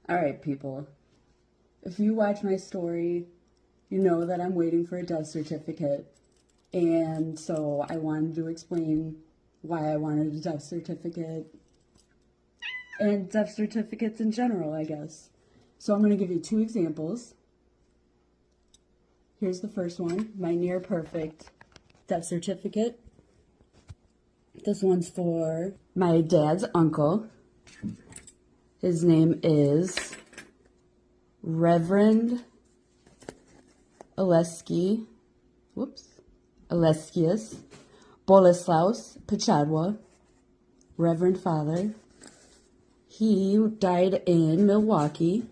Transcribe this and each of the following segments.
All right, people. If you watch my story, you know that I'm waiting for a death certificate. And so I wanted to explain why I wanted a death certificate and death certificates in general, I guess. So I'm going to give you two examples. Here's the first one, my near perfect death certificate. This one's for my dad's uncle. His name is Reverend Aleskius Boleslaus Pichadwa, Reverend Father. He died in Milwaukee.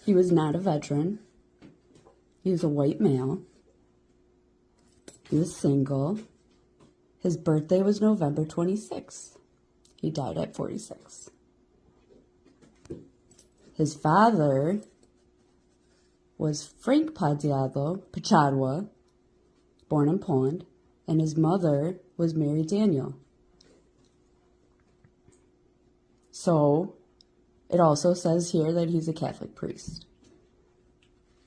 He was not a veteran. He was a white male. He was single. His birthday was November 26th. He died at 46. His father was Frank Pichadwa, born in Poland, and his mother was Mary Daniel. So, it also says here that he's a Catholic priest.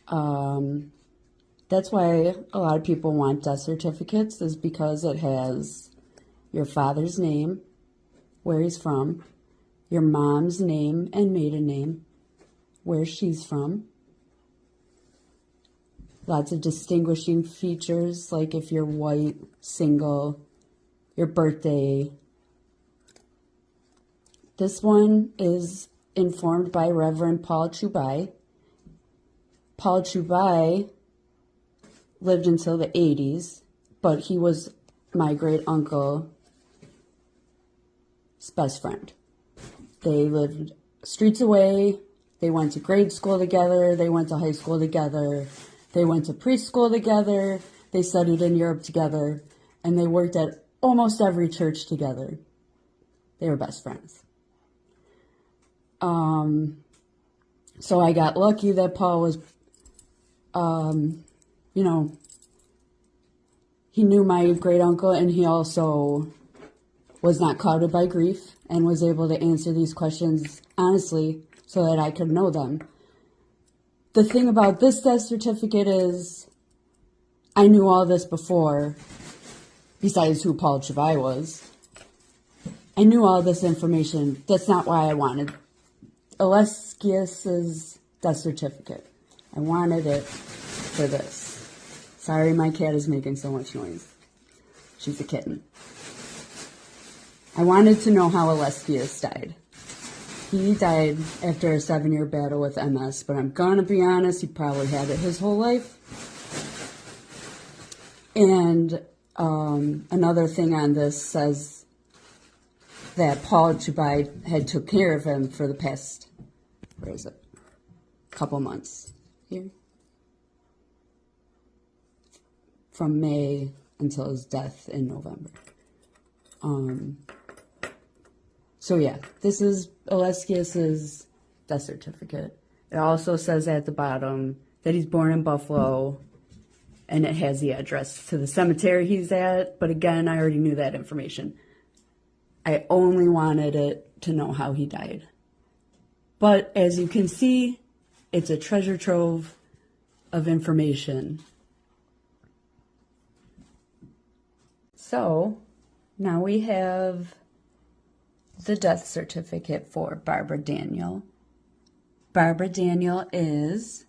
That's why a lot of people want death certificates, is because it has your father's name, where he's from, your mom's name and maiden name, where she's from. Lots of distinguishing features, like if you're white, single, your birthday. This one is informed by Reverend Paul Chubai. Paul Chubai lived until the 80s, but he was my great uncle's best friend. They lived streets away. They went to grade school together. They went to high school together. They went to preschool together. They studied in Europe together. And they worked at almost every church together. They were best friends. So I got lucky that Paul was, he knew my great uncle, and he also was not clouded by grief and was able to answer these questions honestly so that I could know them. The thing about this death certificate is I knew all this before, besides who Paul Chubai was. I knew all this information. That's not why I wanted Aleskius's death certificate. I wanted it for this. Sorry, my cat is making so much noise. She's a kitten. I wanted to know how Aleskius died. He died after a 7-year battle with MS, but I'm gonna be honest, he probably had it his whole life. And another thing on this says that Paul Chubai had took care of him for the past, couple months here. From May until his death in November. So yeah, this is Aleskius's death certificate. It also says at the bottom that he's born in Buffalo, and it has the address to the cemetery he's at, but again, I already knew that information. I only wanted it to know how he died. But as you can see, it's a treasure trove of information. So, now we have the death certificate for Barbara Daniel. Barbara Daniel is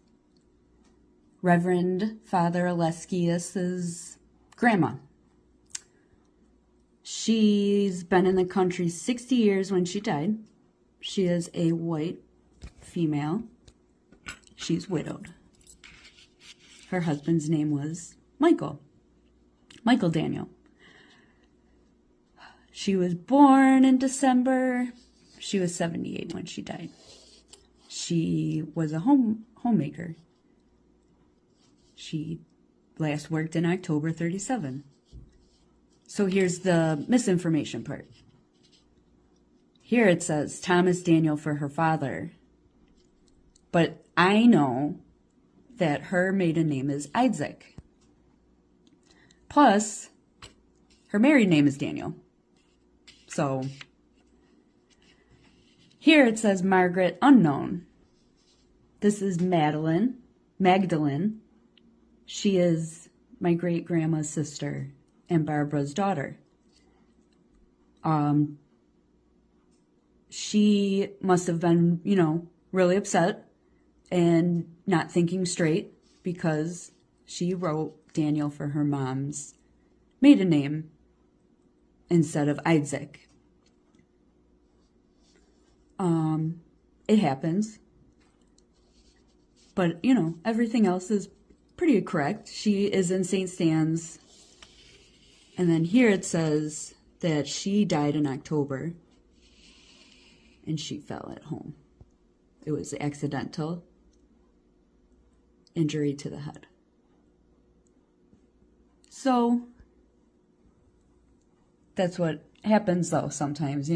Reverend Father Aleskius's grandma. She's been in the country 60 years when she died. She is a white female. She's widowed. Her husband's name was Michael Daniel. She was born in December. She was 78 when she died. She was a homemaker. She last worked in October 37. So here's the misinformation part. Here it says Thomas Daniel for her father. But I know that her maiden name is Isaac. Plus, her married name is Daniel. So Here it says Margaret unknown. This is Magdalene. She is my great-grandma's sister and Barbara's daughter. She must have been, really upset and not thinking straight because she wrote Daniel for her mom's maiden name instead of Isaac. It happens. But, everything else is pretty correct. She is in St. Stan's. And then here it says that she died in October and she fell at home. It was accidental injury to the head. So that's what happens though sometimes,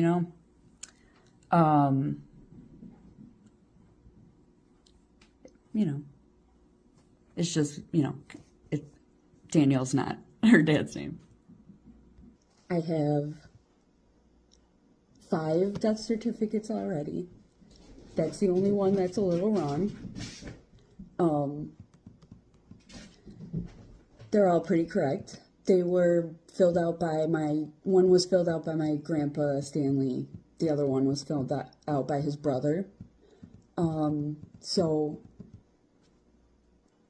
it's just, Daniel's not her dad's name. I have 5 death certificates already. That's the only one that's a little wrong. They're all pretty correct. They were filled out by one was filled out by my grandpa Stanley. The other one was filled out by his brother. So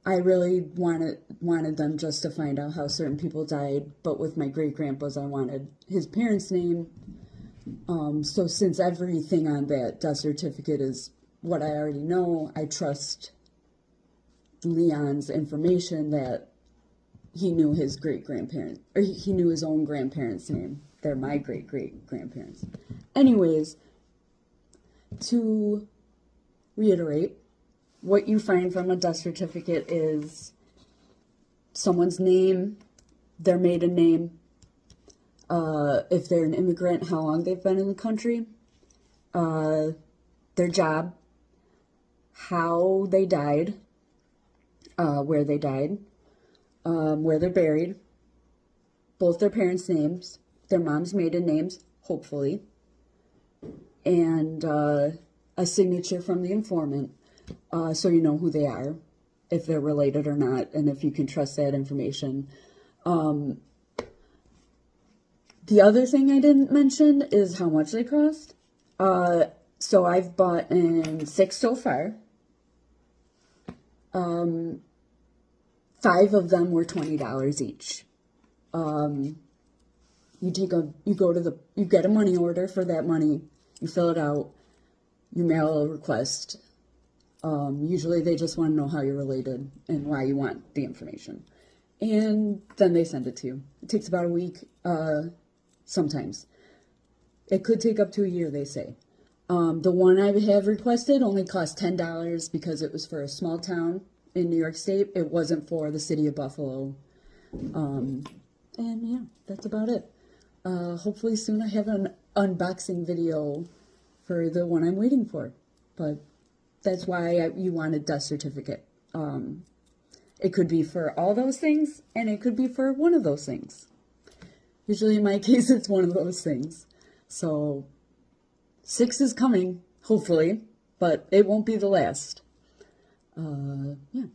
I really wanted them just to find out how certain people died, but with my great-grandpa's, I wanted his parents' name. So since everything on that death certificate is what I already know, I trust Leon's information that he knew his great-grandparents, or he knew his own grandparents' name. They're my great-great-grandparents. Anyways, to reiterate, what you find from a death certificate is someone's name, their maiden name, if they're an immigrant, how long they've been in the country, their job, how they died, where they died, where they're buried, both their parents' names, their mom's maiden names, hopefully, and a signature from the informant. So you know who they are, if they're related or not, and if you can trust that information. The other thing I didn't mention is how much they cost. So I've bought in 6 so far. 5 of them were $20 each. You get a money order for that money, you fill it out, you mail a request. Usually they just want to know how you're related and why you want the information. And then they send it to you. It takes about a week, sometimes. It could take up to a year, they say. The one I have requested only cost $10 because it was for a small town in New York State. It wasn't for the city of Buffalo. And yeah, that's about it. Hopefully soon I have an unboxing video for the one I'm waiting for. But that's why you want a death certificate. It could be for all those things, and it could be for one of those things. Usually in my case, it's one of those things. So 6 is coming, hopefully, but it won't be the last. Yeah.